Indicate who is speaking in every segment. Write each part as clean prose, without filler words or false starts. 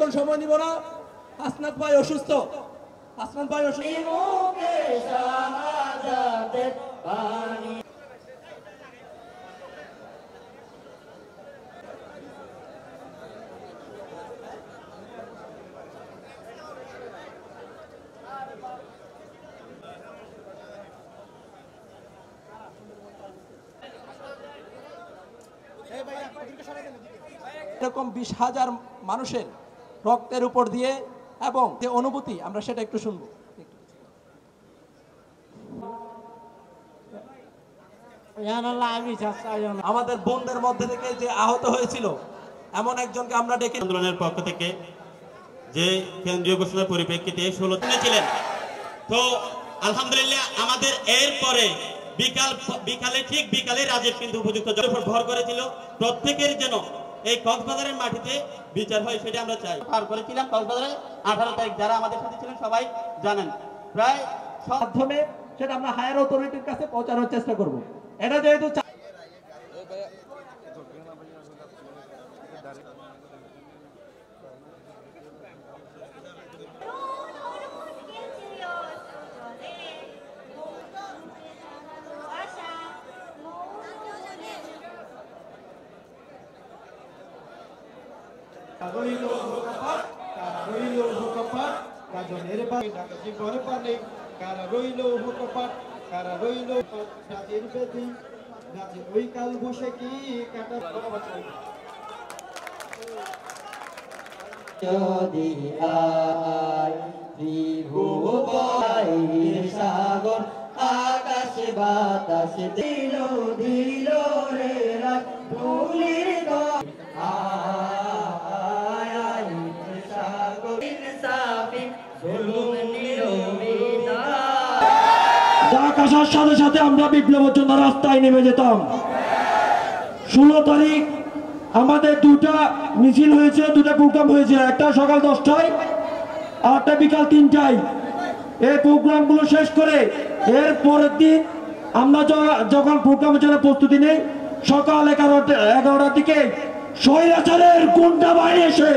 Speaker 1: বেশিক্ষণ সময় নিব না। হাসনাত ভাই অসুস্থ, হাসনাত ভাই অসুস্থ। এরকম 20,000 মানুষের রক্তের উপর দিয়ে এবং যে অনুভূতি, আমরা সেটা একটু শুনবো। আমাদের বোনদের মধ্যে থেকে যে আহত হয়েছিল এমন একজনকে আমরা ডেকে
Speaker 2: আন্দোলনের পক্ষ থেকে যে কেন্দ্রীয় ঘোষণার পরিপ্রেক্ষিতে 16 ছিলেন। তো আলহামদুলিল্লাহ আমাদের এরপরে বিকালে রাজেশ কিন্তু উপযুক্ত উপর ভর করেছিল প্রত্যেকের যেন এই কক্সবাজারের মাটিতে বিচার হয়, সেটা আমরা চাই। পার করেছিলাম কক্সবাজারে 18 তারিখ, যারা আমাদের সাথে ছিলেন সবাই জানেন। প্রায়
Speaker 1: মাধ্যমে সেটা আমরা হায়ার অথরিটির কাছে পৌঁছানোর চেষ্টা করব। এটা যেহেতু
Speaker 3: সাগর আকাশে বাতাসে দিল দিল রে রাত ভুলির
Speaker 4: ডাক আসার সাথে সাথে আমরা বিপ্লবের জন্য রাস্তায় নেমে যেতাম। 16 তারিখ আমাদের দুটা মিছিল হয়েছে, দুটা প্রোগ্রাম হয়েছে, একটা সকাল 10টায় আর একটা বিকাল 3টায়। এই প্রোগ্রামগুলো শেষ করে এর পরের দিন আমরা যখন প্রোগ্রামের জন্য প্রস্তুতি নেই, সকাল 11টার দিকে স্বৈরাচারের গুন্ডা বাহিনী এসে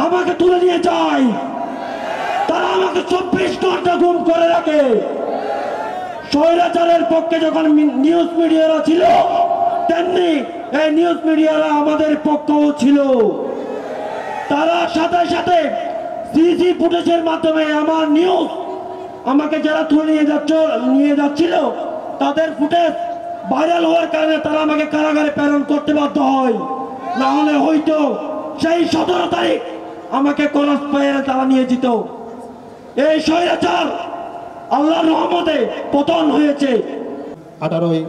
Speaker 4: আমাকে তুলে নিয়ে যায়। তারা আমাকে 24 ঘন্টা গুম করে রাখে। স্বৈরাচারের পক্ষে যখন নিউজ মিডিয়ারা ছিল, তেমনি এই নিউজ মিডিয়ারা আমাদের পক্ষও ছিল। তারা সাথে সাথে সিসি ফুটেজের মাধ্যমে আমার নিউজ, আমাকে যারা তুলে নিয়ে যাচ্ছিল তাদের ফুটেজ ভাইরাল হওয়ার কারণে তারা আমাকে কারাগারে প্রেরণ করতে বাধ্য হয়। না হলে হয়তো সেই 17 তারিখ আমাকে কলস পায়ে তারা নিয়ে যেত। এই স্বৈরাচার আল্লাহর রহমতে পতন হয়েছে।
Speaker 5: 18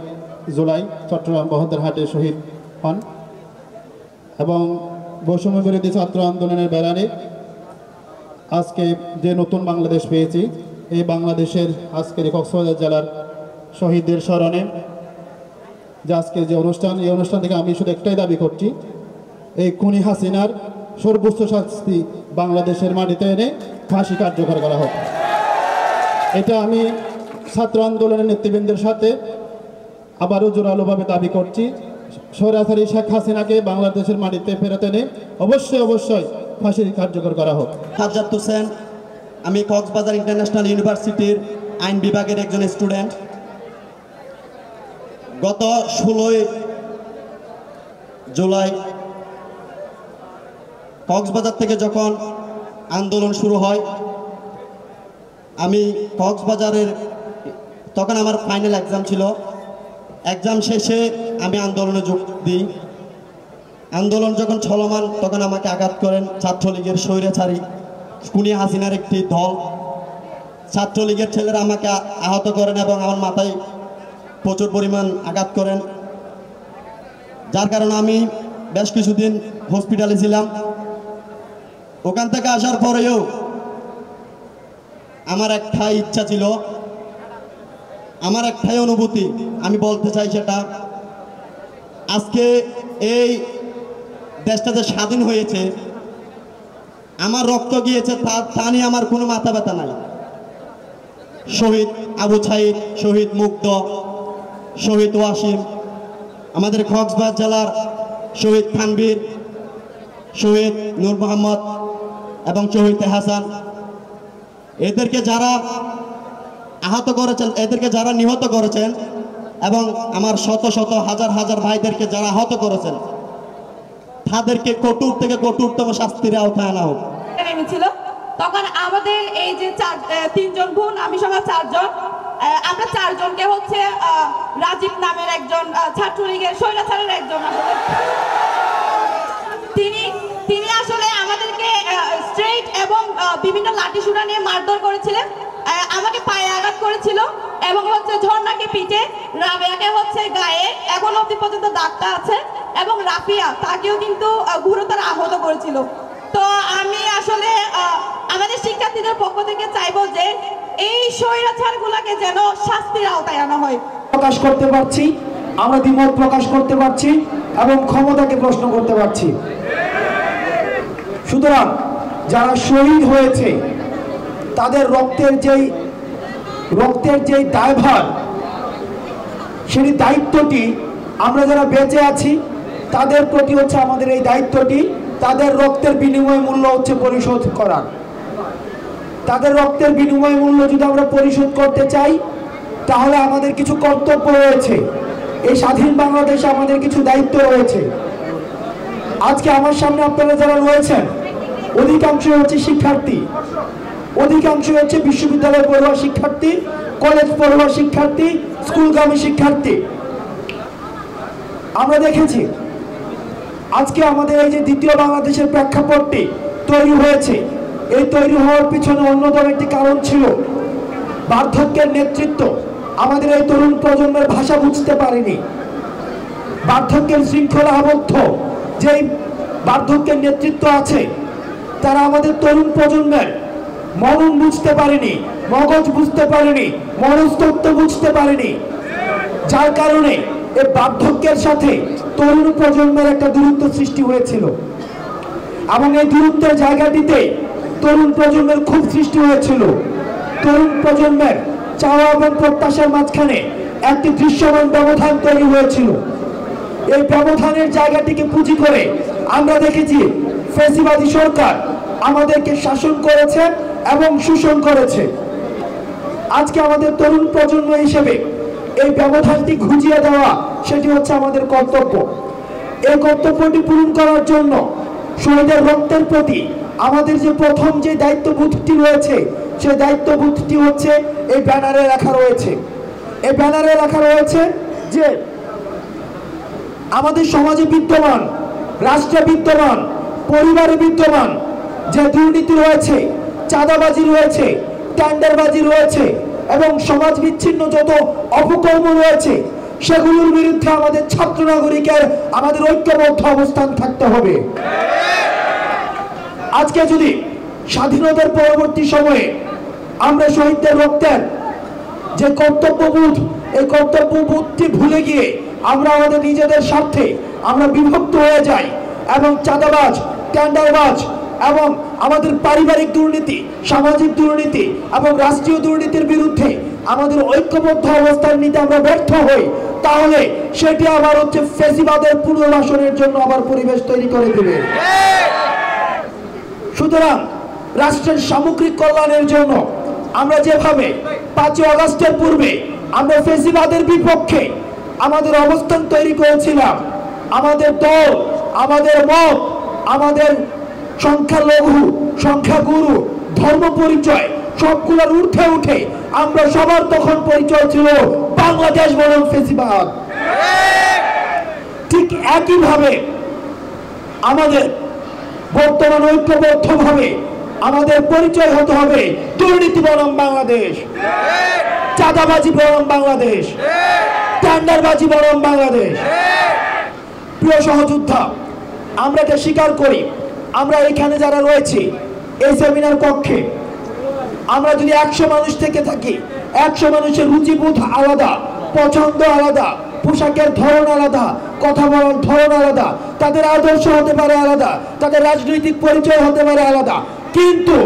Speaker 5: জুলাই চট্টগ্রাম বহদ্দারহাটে শহীদ হন এবং বৈষম্য বিরোধী ছাত্র আন্দোলনের ব্যানারে আজকে যে নতুন বাংলাদেশ পেয়েছি, এই বাংলাদেশের আজকের কক্সবাজার জেলার শহীদদের স্মরণে যে আজকে যে অনুষ্ঠান, এই অনুষ্ঠান থেকে আমি শুধু একটাই দাবি করছি, এই খুনি হাসিনার সর্বোচ্চ শাস্তি বাংলাদেশের মাটিতে এনে ফাঁসি কার্যকর করা হোক। এটা আমি ছাত্র আন্দোলনের নেতৃবৃন্দের সাথে আবারও জোরালোভাবে দাবি করছি। স্বৈরাচারী শেখ হাসিনাকে বাংলাদেশের মাটিতে ফেরত এনে অবশ্যই ফাঁসি কার্যকর করা হোক।
Speaker 3: সাজ্জাদ হোসেন, আমি কক্সবাজার ইন্টারন্যাশনাল ইউনিভার্সিটির আইন বিভাগের একজন স্টুডেন্ট। গত 16 জুলাই কক্সবাজার থেকে যখন আন্দোলন শুরু হয়, আমি কক্সবাজারের, তখন আমার ফাইনাল এক্সাম ছিল। এক্সাম শেষে আমি আন্দোলনে যোগ দিই। আন্দোলন যখন চলমান তখন আমাকে আঘাত করেন ছাত্রলীগের স্বৈরাচারী খুনি হাসিনার একটি দল। ছাত্রলীগের ছেলেরা আমাকে আহত করেন এবং আমার মাথায় প্রচুর পরিমাণ আঘাত করেন, যার কারণে আমি বেশ কিছুদিন হসপিটালে ছিলাম। ওখান থেকে আসার পরেও আমার একটাই ইচ্ছা ছিল, আমার একটাই অনুভূতি আমি বলতে চাই, সেটা আজকে এই দেশটা যে স্বাধীন হয়েছে, আমার রক্ত গিয়েছে তা নিয়ে আমার কোনো মাথা ব্যথা নাই। শহীদ আবু সাইদ, শহীদ মুগ্ধ, শহীদ ওয়াসিম, আমাদের কক্সবাজার জেলার শহীদ তানভীর, শহীদ নূর মোহাম্মদ, এবং শহীদ হাসান, এদেরকে যারা আহত করেছেন, এদেরকে যারা নিহত করেছেন এবং আমার শত শত হাজার হাজার ভাইদেরকে যারা আহত করেছেন, তাদেরকে কঠোর থেকে কঠোরতম শাস্তির আওতায় আনা হোক।
Speaker 6: ছিল তখন আমাদের এই যে তিনজন বোন, আমি সহ চারজন, আমরা চারজনকে হচ্ছে রাজীব নামের একজন ছাত্রলীগের স্বৈরাচারের একজন তিনি আসলে আমাদেরকে স্ট্রেট এবং বিভিন্ন লাঠি সুরা নিয়ে মারধর করেছিলেন। আমাকে পায়ে আঘাত করেছিল এবং হচ্ছে ঝর্ণাকে পিঠে, রাবেয়াকে হচ্ছে গায়ে এখন অবধি পর্যন্ত দাগটা আছে এবং রাফিয়া তাকেও কিন্তু গুরুতর আহত করেছিল। তো আমি আসলে আমাদের শিক্ষার্থীদের পক্ষ থেকে চাইবো যে এই স্বৈরাচারগুলোকে যেন শাস্তির আওতায় আনা হয়।
Speaker 4: প্রকাশ করতে পারছি, আমরা দ্বিমত প্রকাশ করতে পারছি এবং ক্ষমতাকে প্রশ্ন করতে পারছি। সুতরাং যারা শহীদ হয়েছে তাদের রক্তের যেই দায়ভার, সেই দায়িত্বটি আমরা যারা বেঁচে আছি তাদের প্রতি হচ্ছে আমাদের এই দায়িত্বটি, তাদের রক্তের বিনিময় মূল্য হচ্ছে পরিশোধ করা। তাদের রক্তের বিনিময় মূল্য যদি আমরা পরিশোধ করতে চাই তাহলে আমাদের কিছু কর্তব্য রয়েছে, এই স্বাধীন বাংলাদেশে আমাদের কিছু দায়িত্ব রয়েছে। আজকে আমার সামনে আপনারা যারা রয়েছেন অধিকাংশ হচ্ছে শিক্ষার্থী, অধিকাংশ হচ্ছে বিশ্ববিদ্যালয় পড়ুয়া শিক্ষার্থী, কলেজ পড়ুয়া শিক্ষার্থী, স্কুলগামী শিক্ষার্থী। আমরা দেখেছি আজকে আমাদের এই যে দ্বিতীয় বাংলাদেশের প্রেক্ষাপটটি তৈরি হয়েছে, এই তৈরি হওয়ার পিছনে অন্যতম একটি কারণ ছিল বার্ধক্যের নেতৃত্ব। আমাদের এই তরুণ প্রজন্মের ভাষা বুঝতে পারেনি, বার্ধক্যের শৃঙ্খলা আবদ্ধ যেই বার্ধক্যের নেতৃত্ব আছে তারা আমাদের তরুণ প্রজন্মের মনন বুঝতে পারেনি, মগজ বুঝতে পারেনি, মনস্তত্ত্ব বুঝতে পারেনি, যার কারণে এই বার্ধক্যের সাথে তরুণ প্রজন্মের একটা দূরত্ব সৃষ্টি হয়েছিল এবং এই দূরত্বের জায়গাটিতে তরুণ প্রজন্মের খুব সৃষ্টি হয়েছিল। তরুণ প্রজন্মের চাওয়া এবং প্রত্যাশার মাঝখানে একটি দৃশ্যমান ব্যবধান তৈরি হয়েছিল। এই ব্যবধানের জায়গাটিকে পুঁজি করে আমরা দেখেছি ফ্যাসিবাদী সরকার আমাদেরকে শাসন করেছে এবং শোষণ করেছে। আজকে আমাদের তরুণ প্রজন্ম হিসেবে এই ব্যবধানটি ঘুচিয়ে দেওয়া সেটি হচ্ছে আমাদের কর্তব্য। এই কর্তব্যটি পূরণ করার জন্য শহীদের রক্তের প্রতি আমাদের যে প্রথম যে দায়িত্ববোধটি রয়েছে সেই দায়িত্ববোধটি হচ্ছে এই ব্যানারে লেখা রয়েছে। এই ব্যানারে লেখা রয়েছে যে আমাদের সমাজে বিদ্যমান, রাষ্ট্রে বিদ্যমান, পরিবারে বিদ্যমান যে দুর্নীতি রয়েছে, চাঁদাবাজি রয়েছে, টেন্ডারবাজি রয়েছে এবং সমাজ বিচ্ছিন্ন যত অপকর্ম রয়েছে সেগুলোর বিরুদ্ধে আমাদের ছাত্র নাগরিকের আমাদের ঐক্যবদ্ধ অবস্থান থাকতে হবে। আজকে যদি স্বাধীনতার পরবর্তী সময়ে আমরা শহীদদের রক্তের যে কর্তব্যবোধ, এই কর্তব্যবোধটি ভুলে গিয়ে আমরা আমাদের নিজেদের স্বার্থে আমরা বিভক্ত হয়ে যাই এবং চাঁদাবাজ, টেন্ডারবাজ এবং আমাদের পারিবারিক দুর্নীতি, সামাজিক দুর্নীতি এবং রাষ্ট্রীয় দুর্নীতির বিরুদ্ধে আমাদের ঐক্যবদ্ধ অবস্থান নিতে আমরা ব্যর্থ হই, তাহলে সেটি আবার হচ্ছে ফ্যাসিবাদের পুনর্বাসনের জন্য আবার পরিবেশ তৈরি করে দেবে। সুতরাং রাষ্ট্রের সামগ্রিক কল্যাণের জন্য আমরা যেভাবে 5 আগস্টের পূর্বে আমরা ফ্যাসিবাদের বিপক্ষে আমাদের অবস্থান তৈরি করেছিলাম, আমাদের দল, আমাদের মত, আমাদের সংখ্যালঘু, সংখ্যাগুরু, ধর্ম পরিচয় সবগুলোর ঊর্ধ্বে উঠে আমরা সবার তখন পরিচয় ছিল বাংলাদেশ বনাম ফ্যাসিবাদ। ঠিক একইভাবে আমাদের বর্তমান ঐক্যবদ্ধভাবে আমাদের পরিচয় হতে হবে দুর্নীতি বনাম বাংলাদেশ, চাঁদাবাজি বনাম বাংলাদেশ, টেন্ডারবাজি বনাম বাংলাদেশ। প্রিয় সহযোদ্ধা, আমরা এটা স্বীকার করি, আমরা এখানে যারা রয়েছি এই সেমিনার কক্ষে আমরা যদি 100 মানুষ থেকে থাকি, 100 মানুষের রুচিবোধ আলাদা, পছন্দ আলাদা, পোশাকের ধরন আলাদা, কথা বলার ধরন আলাদা, তাদের আদর্শ হতে পারে আলাদা, তাদের রাজনৈতিক পরিচয় হতে পারে আলাদা, কিন্তু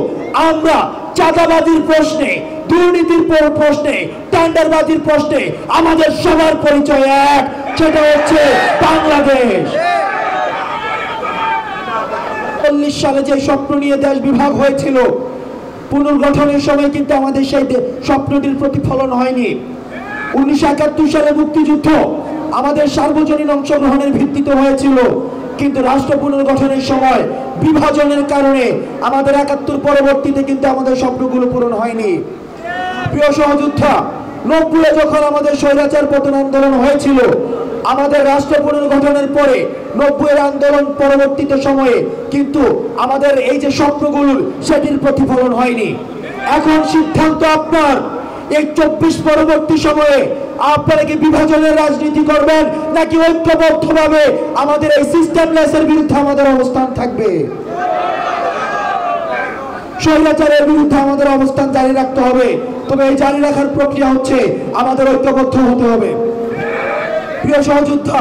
Speaker 4: আমরা চাঁদাবাজির প্রশ্নে, দুর্নীতির প্রশ্নে, টেন্ডারবাজির প্রশ্নে আমাদের সবার পরিচয় এক, সেটা হচ্ছে বাংলাদেশ। 1940 সালে যে স্বপ্ন নিয়ে দেশ বিভাগ হয়েছিল, পুনর্গঠনের সময় কিন্তু আমাদের সেই স্বপ্নটির প্রতিফলন হয়নি। 1971 সালে মুক্তিযুদ্ধ আমাদের সার্বজনীন অংশগ্রহণের ভিত্তিতে হয়েছিল, কিন্তু রাষ্ট্র পুনর্গঠনের সময় বিভাজনের কারণে আমাদের 71 পরবর্তীতে কিন্তু আমাদের স্বপ্নগুলো পূরণ হয়নি। প্রিয় সহযোদ্ধা, 90-এ যখন আমাদের স্বৈরাচার পতন আন্দোলন হয়েছিল, আমাদের রাষ্ট্র পুনর্গঠনের পরে 90-এর আন্দোলন পরবর্তীতে সময়ে কিন্তু আমাদের এই যে স্বপ্নগুলো সেটির প্রতিফলন হয়নি। এখন সিদ্ধান্ত আপনার, এই 24 পরবর্তী সময়ে আপনারা কি বিভাজনের রাজনীতি করবেন নাকি ঐক্যবদ্ধভাবে আমাদের এই সিস্টেমলেসের বিরুদ্ধে আমাদের অবস্থান থাকবে? স্বৈরাচারের বিরুদ্ধে আমাদের অবস্থান জারি রাখতে হবে, তবে এই জারি রাখার প্রক্রিয়া হচ্ছে আমাদের ঐক্যবদ্ধ হতে হবে। প্রিয় সহযোদ্ধা,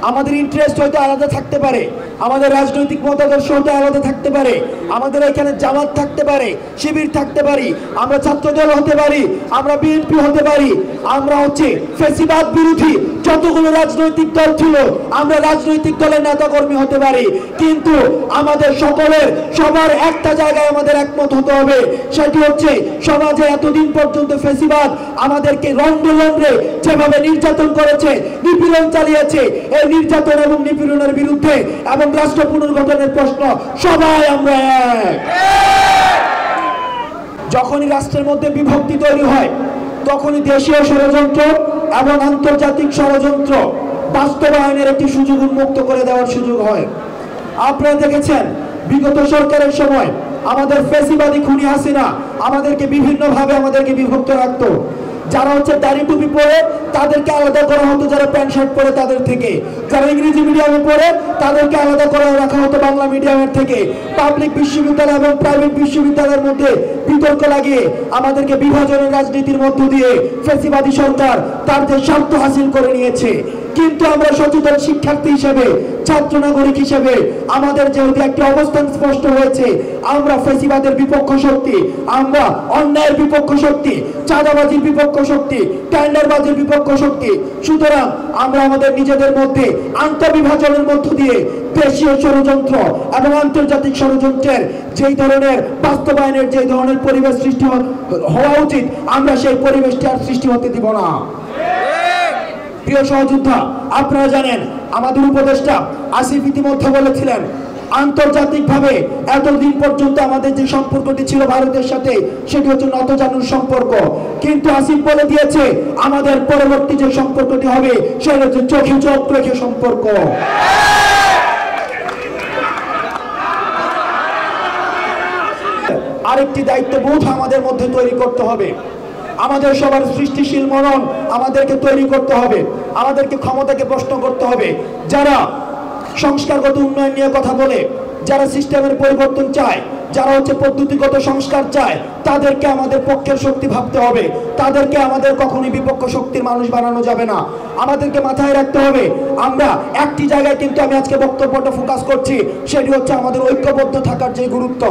Speaker 4: আমাদের ইন্টারেস্ট হয়তো আলাদা থাকতে পারে, আমাদের রাজনৈতিক মতাদর্শ হয়তো আলাদা থাকতে পারে, আমাদের এখানে জামাত থাকতে পারে, শিবির থাকতে পারি, আমরা ছাত্রদল হতে পারি, আমরা বিএনপি হতে পারি, আমরা হচ্ছে ফ্যাসিবাদ বিরোধী যতগুলো রাজনৈতিক দল ছিল আমরা রাজনৈতিক দলের নেতা কর্মী হতে পারি, কিন্তু আমাদের সকলের সবার একটা জায়গায় আমাদের একমত হতে হবে। সেটি হচ্ছে সমাজে এতদিন পর্যন্ত ফ্যাসিবাদ আমাদেরকে রন্ধ্রে রন্ধ্রে যেভাবে নির্যাতন করেছে, নিপীড়ন চালিয়েছে, এই নির্যাতন এবং নিপীড়নের বিরুদ্ধে এবং রাষ্ট্র পুনর্গঠনের প্রশ্ন সবাই আমরা এক। যখনই রাষ্ট্রের মধ্যে বিভক্তি তৈরি হয় তখনই দেশীয় ষড়যন্ত্র এবং আন্তর্জাতিক ষড়যন্ত্র বাস্তবায়নের একটি সুযোগ উন্মুক্ত করে দেওয়ার সুযোগ হয়। আপনারা দেখেছেন বিগত সরকারের সময় আমাদের ফ্যাসিবাদী খুনি হাসিনা আমাদেরকে বিভিন্নভাবে আমাদেরকে বিভক্ত রাখতো। যারা হচ্ছে দাড়ি টুপি পরে তাদেরকে আলাদা করা হতো, যারা প্যান্ট শার্ট পরে তাদের থেকে, যারা ইংরেজি মিডিয়ামে পড়ে তাদেরকে আলাদা করে রাখা হতো বাংলা মিডিয়ামের থেকে। পাবলিক বিশ্ববিদ্যালয় এবং প্রাইভেট বিশ্ববিদ্যালয়ের মধ্যে বিতর্ক লাগিয়ে আমাদেরকে বিভাজনের রাজনীতির মধ্য দিয়ে ফ্যাসিবাদী সরকার তার যে স্বার্থ হাসিল করে নিয়েছে। কিন্তু আমরা সচেতন শিক্ষার্থী হিসেবে, ছাত্র নাগরিক হিসেবে আমাদের যেহেতু একটি অবস্থান স্পষ্ট হয়েছে, আমরা ফ্যাসিবাদের বিপক্ষ শক্তি, আমরা অন্যায়ের বিপক্ষ শক্তি, চাঁদাবাজির বিপক্ষ শক্তি, টেন্ডারবাজির বিপক্ষ শক্তি। সুতরাং আমরা আমাদের নিজেদের মধ্যে আন্তঃবিভাজনের মধ্য দিয়ে দেশীয় ষড়যন্ত্র এবং আন্তর্জাতিক ষড়যন্ত্রের যেই ধরনের বাস্তবায়নের যেই ধরনের পরিবেশ সৃষ্টি হওয়া উচিত আমরা সেই পরিবেশটি আর সৃষ্টি হতে দিব না। প্রিয় সহযোদ্ধা, আপনারা জানেন আমাদের উপদেষ্টা আসিফ ইতিমধ্যে বলেছিলেন আন্তর্জাতিকভাবে এতদিন পর্যন্ত আমাদের যে সম্পর্কটি ছিল ভারতের সাথে সেটি হচ্ছে নতজানুর সম্পর্ক, কিন্তু আসিফ বলে দিয়েছে আমাদের পরবর্তী যে সম্পর্কটি হবে সেটা হচ্ছে চোখে চোখ রেখে সম্পর্ক। আরেকটি দায়িত্ববোধ আমাদের মধ্যে তৈরি করতে হবে, আমাদের সবার সৃষ্টিশীল মনন আমাদেরকে তৈরি করতে হবে, আমাদেরকে ক্ষমতাকে প্রশ্ন করতে হবে। যারা সংস্কারগত উন্নয়ন নিয়ে কথা বলে, যারা সিস্টেমের পরিবর্তন চায়, যারা হচ্ছে পদ্ধতিগত সংস্কার চায়, তাদেরকে আমাদের পক্ষের শক্তি ভাবতে হবে, তাদেরকে আমাদের কখনোই বিপক্ষ শক্তির মানুষ বানানো যাবে না। আমাদেরকে মাথায় রাখতে হবে আমরা একটি জায়গায় কিন্তু আমি আজকে বক্তব্যটা ফোকাস করছি, সেটি হচ্ছে আমাদের ঐক্যবদ্ধ থাকার যে গুরুত্ব।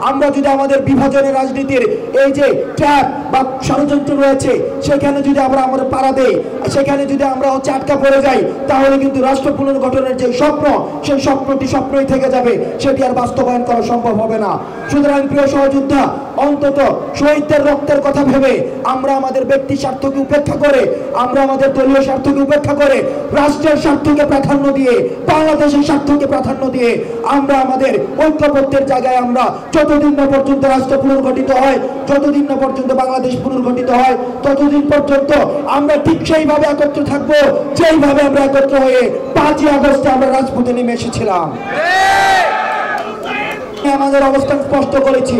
Speaker 4: আমরা যদি আমাদের বিভাজনের রাজনীতির এই যে ট্র্যাপ বা ষড়যন্ত্র রয়েছে সেখানে যদি আমরা আমাদের পাড়া দেই, সেখানে যদি আমরা হচ্ছে আটকা পড়ে যাই, তাহলে কিন্তু রাষ্ট্র পুনর্গঠনের যে স্বপ্ন সেই স্বপ্নটি স্বপ্নই থেকে যাবে, সেটি আর বাস্তবায়ন করা সম্ভব হবে না। সুতরাং প্রিয় সহযোদ্ধা, অন্তত শহীদদের রক্তের কথা ভেবে আমরা আমাদের ব্যক্তি স্বার্থকে উপেক্ষা করে, আমরা আমাদের দলীয় স্বার্থকে উপেক্ষা করে, রাষ্ট্রের স্বার্থকে প্রাধান্য দিয়ে, বাংলাদেশের স্বার্থকে প্রাধান্য দিয়ে আমরা আমাদের ঐক্যবদ্ধের জায়গায় আমরা যতদিন না পর্যন্ত রাষ্ট্র পুনর্গঠিত হয়, যতদিন না পর্যন্ত বাংলাদেশ পুনর্গঠিত হয়, ততদিন পর্যন্ত আমরা ঠিক সেইভাবে একত্র থাকবো যেইভাবে আমরা একত্র হয়ে 5ই আগস্টে আমরা রাজপথে নেমে এসেছিলাম। আমাদের অবস্থান স্পষ্ট করেছি,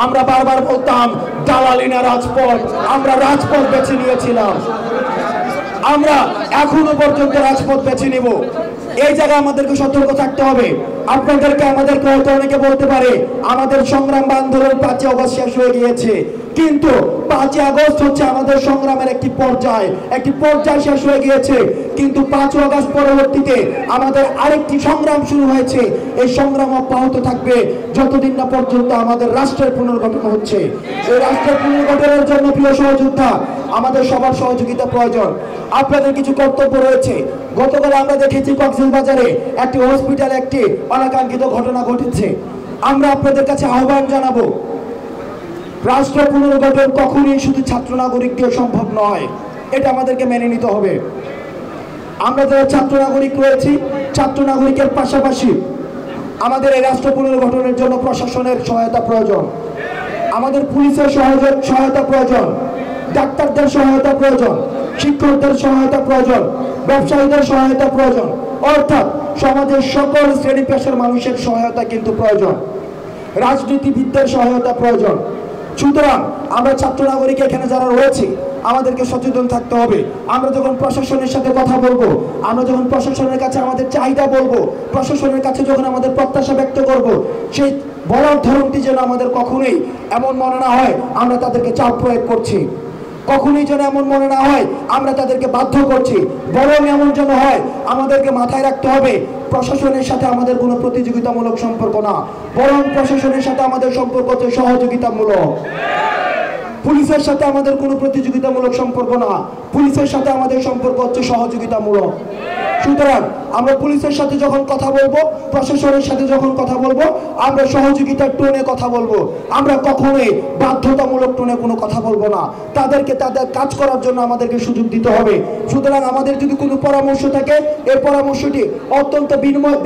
Speaker 4: আমরা বারবার বলতাম দালালি না রাজপথ, আমরা রাজপথ বেছে নিয়েছিলাম, আমরা এখনো পর্যন্ত রাজপথ বেছে নেব। এই জায়গায় আমাদেরকে সতর্ক থাকতে হবে। আপনাদেরকে আমাদেরকে হয়তো অনেকে বলতে পারে আমাদের সংগ্রাম বা আন্দোলন 5ই আগস্ট শেষ হয়ে গিয়েছে, কিন্তু 5ই আগস্ট হচ্ছে আমাদের সংগ্রামের একটি পর্যায় শেষ হয়ে গিয়েছে, কিন্তু 5ই আগস্ট পরবর্তীতে আমাদের আরেকটি সংগ্রাম শুরু হয়েছে। এই সংগ্রাম অব্যাহত থাকবে যতদিন না পর্যন্ত আমাদের রাষ্ট্রের পুনর্গঠন হচ্ছে। এই রাষ্ট্রের পুনর্গঠনের জন্য প্রিয় সহযোদ্ধা আমাদের সবার সহযোগিতা প্রয়োজন। আপনাদের কিছু কর্তব্য রয়েছে। গতকাল আমরা দেখেছি কক্সবাজারে একটি হসপিটালে একটি অনাকাঙ্ক্ষিত ঘটনা ঘটেছে। আমরা আপনাদের কাছে আহ্বান জানাবো, রাষ্ট্র পুনর্গঠন কখনোই শুধু ছাত্র নাগরিক দিয়ে সম্ভব নয়, এটা আমাদেরকে মেনে নিতে হবে। আমরা যারা ছাত্র নাগরিক রয়েছি, ছাত্র নাগরিকের পাশাপাশি আমাদের এই রাষ্ট্র পুনর্গঠনের জন্য প্রশাসনের সহায়তা প্রয়োজন, আমাদের পুলিশের সহায়তা প্রয়োজন, ডাক্তারদের সহায়তা প্রয়োজন, শিক্ষকদের সহায়তা প্রয়োজন, ব্যবসায়ীদের সহায়তা প্রয়োজন, অর্থাৎ সমাজের সকল শ্রেণী পেশার মানুষের সহায়তা কিন্তু প্রয়োজন, রাজনীতিবিদদের সহায়তা প্রয়োজন। সুতরাং আমরা ছাত্র নাগরিক এখানে যারা রয়েছি আমাদেরকে সচেতন থাকতে হবে। আমরা যখন প্রশাসনের সাথে কথা বলবো, আমরা যখন প্রশাসনের কাছে আমাদের চাহিদা বলবো, প্রশাসনের কাছে যখন আমাদের প্রত্যাশা ব্যক্ত করব, সেই বলার ধরনটি যেন আমাদের কখনোই এমন মনে না হয় আমরা তাদেরকে চাপ প্রয়োগ করছি, কখনোই যেন এমন মনে না হয় আমরা তাদেরকে বাধ্য করছি, বরং এমন যেন হয় আমাদেরকে মাথায় রাখতে হবে প্রশাসনের সাথে আমাদের কোনো প্রতিযোগিতামূলক সম্পর্ক না, বরং প্রশাসনের সাথে আমাদের সম্পর্ক হচ্ছে সহযোগিতামূলক। পুলিশের সাথে আমাদের কোনো প্রতিযোগিতামূলক সম্পর্ক না, পুলিশের সাথে আমাদের সম্পর্ক হচ্ছে সহযোগিতামূলক। সুতরাং আমরা পুলিশের সাথে যখন কথা বলবো, প্রশাসনের সাথে যখন কথা বলবো, আমরা সহযোগিতার টোনে কথা বলবো, আমরা কখনোই বাধ্যতামূলক টোনে কোনো কথা বলবো না। তাদেরকে তাদের কাজ করার জন্য আমাদেরকে সুযোগ দিতে হবে। সুতরাং আমাদের যদি কোনো পরামর্শ থাকে, এই পরামর্শটি অত্যন্ত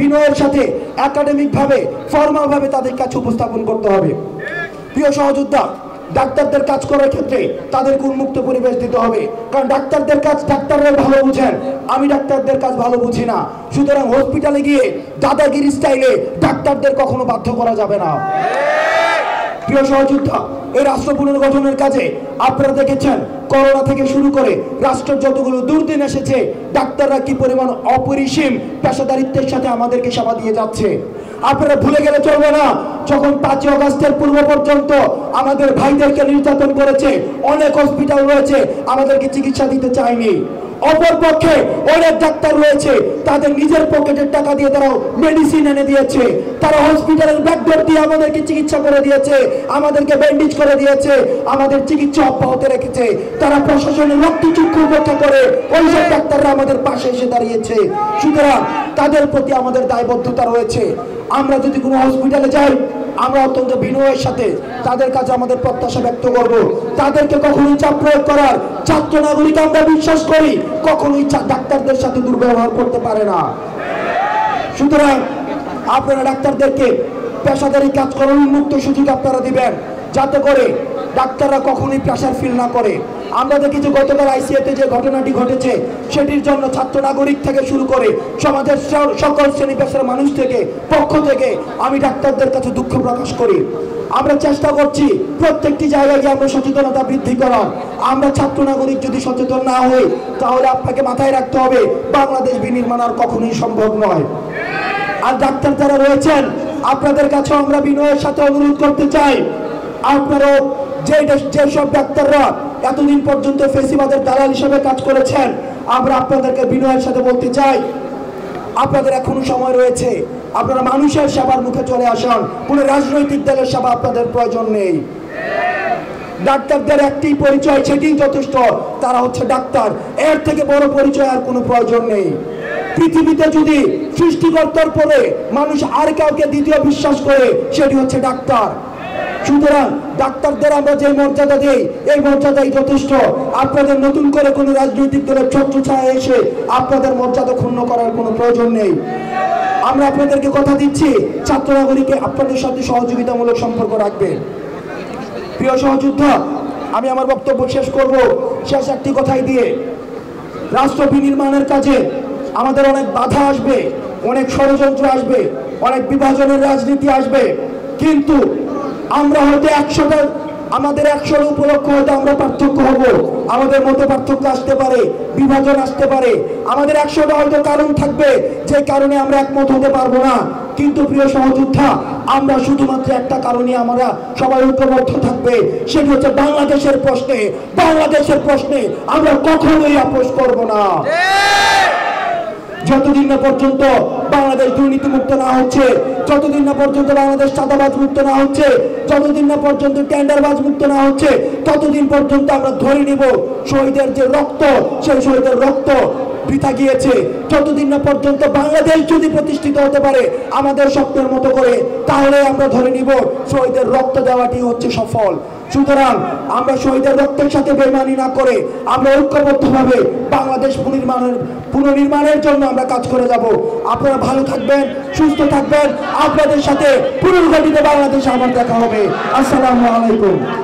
Speaker 4: বিনয়ের সাথে একাডেমিকভাবে ফর্মালভাবে তাদের কাছে উপস্থাপন করতে হবে। প্রিয় সহযোদ্ধা, ডাক্তারদের কাজ করার ক্ষেত্রে তাদেরকে উন্মুক্ত পরিবেশ দিতে হবে, কারণ ডাক্তারদের কাজ ডাক্তাররা ভালো বুঝেন, আমি ডাক্তারদের কাজ ভালো বুঝি না। সুতরাং হসপিটালে গিয়ে দাদাগিরি স্টাইলে ডাক্তারদের কখনো বাধ্য করা যাবে না। প্রিয় সহযোদ্ধা, এই রাষ্ট্র পুনর্গঠনের কাজে আপনারা দেখেছেন করোনা থেকে শুরু করে রাষ্ট্রের যতগুলো দুর্দিন এসেছে, ডাক্তাররা কি পরিমাণ অপরিসীম পেশাদারিত্বের সাথে আমাদেরকে সেবা দিয়ে যাচ্ছে। আপনারা ভুলে গেলে চলবে না, যখন 5 আগস্টের পূর্ব পর্যন্ত আমাদের ভাইদেরকে নির্যাতন করেছে, অনেক হসপিটাল রয়েছে আমাদেরকে চিকিৎসা দিতে চায়নি। অপরপক্ষে অনেক ডাক্তার রয়েছে তাদের নিজের পকেটের টাকা দিয়ে তারা মেডিসিন এনে দিয়েছে, তারা হসপিটালের ব্যাকডোর দিয়ে আমাদেরকে চিকিৎসা করে দিয়েছে, আমাদেরকে ব্যান্ডেজ করে দিয়েছে, আমাদের চিকিৎসা অব্যাহত রেখেছে। তারা প্রশাসনের রক্তচক্ষু উপেক্ষা করে ওইসব ডাক্তাররা আমাদের পাশে এসে দাঁড়িয়েছে। সুতরাং তাদের প্রতি আমাদের দায়বদ্ধতা রয়েছে। আমরা যদি কোনো হসপিটালে যাই, আমরা অত্যন্ত বিনয়ের সাথে তাদের কাছে আমাদের প্রত্যাশা ব্যক্ত করব। তাদেরকে কখনোই চাপ প্রয়োগ করার ছাত্র নাগরিক আমরা বিশ্বাস করি কখনোই ডাক্তারদের সাথে দুর্ব্যবহার করতে পারে না। সুতরাং আপনারা ডাক্তারদেরকে পেশাদারি কাজ করার উন্মুক্ত সুযোগ আপনারা দিবেন, যাতে করে ডাক্তাররা কখনোই প্রেশার ফিল না করে। আমরা দেখি যে গতকাল আইসিএতে যে ঘটনাটি ঘটেছে, সেটির জন্য ছাত্র নাগরিক থেকে শুরু করে সমাজের সকল শ্রেণী পেশার মানুষ থেকে পক্ষ থেকে আমি ডাক্তারদের কাছে দুঃখ প্রকাশ করি। আমরা চেষ্টা করছি প্রত্যেকটি জায়গায় গিয়ে আমরা সচেতনতা বৃদ্ধি করার। আমরা ছাত্র নাগরিক যদি সচেতন না হই, তাহলে আপনাকে মাথায় রাখতে হবে বাংলাদেশ বিনির্মাণ আর কখনোই সম্ভব নয়। আর ডাক্তার যারা রয়েছেন, আপনাদের কাছে আমরা বিনয়ের সাথে অনুরোধ করতে চাই, আপনারাও যেসব ডাক্তাররা এতদিন পর্যন্ত ফেসিবাদের দালাল হিসেবে কাজ করেছেন, আমরা আপনাদেরকে বিনয়ের সাথে বলতে চাই, আপনাদের এখনো সময় রয়েছে। আপনারা মানুষের সেবার মুখে চলে আসুন, কোনো রাজনৈতিক দলের সেবা আপনাদের প্রয়োজন নেই। ডাক্তারদের একটি পরিচয়, সেটিই যথেষ্ট, তারা হচ্ছে ডাক্তার। এর থেকে বড় পরিচয় আর কোনো প্রয়োজন নেই। পৃথিবীতে যদি সৃষ্টিকর্তার পরে মানুষ আর কাউকে দ্বিতীয় বিশ্বাস করে, সেটি হচ্ছে ডাক্তার। সুতরাং ডাক্তারদের আমরা যে মর্যাদা দেই, এই মর্যাদাই যথেষ্ট। আপনাদের নতুন করে কোনো রাজনৈতিক দলের ছত্রছায়া এসে আপনাদের মর্যাদা ক্ষুণ্ণ করার কোনো প্রয়োজন নেই। আমরা আপনাদেরকে কথা দিচ্ছি, ছাত্র নাগরিকে আপনাদের সাথে সহযোগিতামূলক সম্পর্ক রাখবে। প্রিয় সহযোদ্ধা, আমি আমার বক্তব্য শেষ করব শেষ একটি কথাই দিয়ে। রাষ্ট্র বিনির্মাণের কাজে আমাদের অনেক বাধা আসবে, অনেক ষড়যন্ত্র আসবে, অনেক বিভাজনের রাজনীতি আসবে, কিন্তু আমরা হয়তো আমাদের 100 উপলক্ষ হয়তো আমরা পার্থক্য হব, আমাদের মধ্যে পার্থক্য আসতে পারে, বিভাজন আসতে পারে, আমাদের 100টা হয়তো কারণ থাকবে যে কারণে আমরা একমত হতে পারবো না। কিন্তু প্রিয় সহযোদ্ধা, আমরা শুধুমাত্র একটা কারণে আমরা সবাই ঐক্যবদ্ধ থাকবে, সেটি হচ্ছে বাংলাদেশের প্রশ্নে। বাংলাদেশের প্রশ্নে আমরা কখনোই আপোষ করব না। যতদিন না পর্যন্ত বাংলাদেশ বাংলাদেশ দুর্নীতিমুক্ত না হচ্ছে, যতদিন না পর্যন্ত বাংলাদেশ চাঁদাবাজ মুক্ত না হচ্ছে, যতদিন না পর্যন্ত টেন্ডারবাজ মুক্ত না হচ্ছে, ততদিন পর্যন্ত আমরা ধরে নিব শহীদের যে রক্ত, সেই শহীদের রক্ত বৃথা গিয়েছে। যতদিন না পর্যন্ত বাংলাদেশ যদি প্রতিষ্ঠিত হতে পারে আমাদের স্বপ্নের মতো করে, তাহলে আমরা ধরে নিব শহীদের রক্ত দেওয়াটি হচ্ছে সফল। সুতরাং আমরা শহীদের রক্তের সাথে বেইমানি না করে আমরা ঐক্যবদ্ধভাবে বাংলাদেশ পুনর্নির্মাণের জন্য আমরা কাজ করে যাব। আপনারা ভালো থাকবেন, সুস্থ থাকবেন। আপনাদের সাথে পুনর্গঠিত বাংলাদেশ আবার দেখা হবে। আসসালামু আলাইকুম।